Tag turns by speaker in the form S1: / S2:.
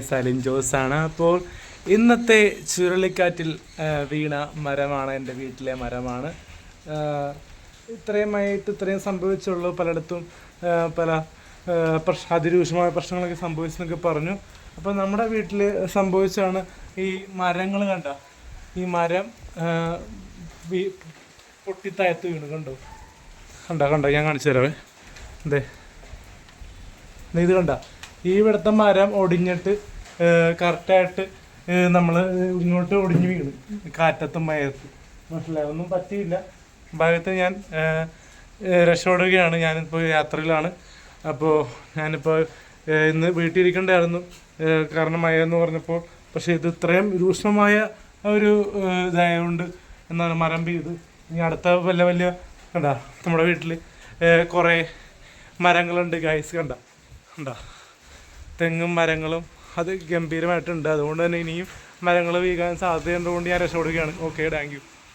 S1: സലിൻ ജോസാണ്. അപ്പോൾ ഇന്നത്തെ ചുഴലിക്കാറ്റിൽ വീണ മരമാണ്, എൻ്റെ വീട്ടിലെ മരമാണ്. ഇത്രയും സംഭവിച്ചുള്ളൂ. പലയിടത്തും പല അതിരൂക്ഷമായ പ്രശ്നങ്ങളൊക്കെ സംഭവിച്ചെന്നൊക്കെ പറഞ്ഞു. അപ്പോൾ നമ്മുടെ വീട്ടിൽ സംഭവിച്ചാണ് ഈ മരങ്ങൾ കണ്ട, ഈ മരം പൊട്ടിത്തായത്ത് വീണ്. കണ്ടോ ഞാൻ കാണിച്ചു തരാവേ. ഇത് കണ്ട, ഈ ഇവിടുത്തെ മരം ഒടിഞ്ഞിട്ട് കറക്റ്റായിട്ട് നമ്മൾ ഇങ്ങോട്ട് ഒടിഞ്ഞ് വീണ് കാറ്റത്തും മയത്തും. മനസ്സിലായി, ഒന്നും പറ്റിയില്ല. ഭാഗത്ത് ഞാൻ രക്ഷപ്പെടുകയാണ്. ഞാനിപ്പോൾ യാത്രയിലാണ്. അപ്പോൾ ഞാനിപ്പോൾ ഇന്ന് വീട്ടിലിരിക്കേണ്ടായിരുന്നു, കാരണം മഴയെന്ന് പറഞ്ഞപ്പോൾ. പക്ഷേ ഇത് ഇത്രയും രൂക്ഷമായ ഒരു ഇതായതുകൊണ്ട് എന്താണ് മരം പെയ്ത് ഇനി അടുത്ത വലിയ കണ്ടാ നമ്മുടെ വീട്ടിൽ കുറേ മരങ്ങളുണ്ട് ഗൈസ്. കണ്ട തെങ്ങും മരങ്ങളും അത് ഗംഭീരമായിട്ടുണ്ട്. അതുകൊണ്ട് തന്നെ ഇനിയും മരങ്ങൾ വീഴാൻ സാധ്യതയുള്ളതുകൊണ്ട് ഞാൻ രക്ഷപ്പെടുകയാണ്. Okay, thank you.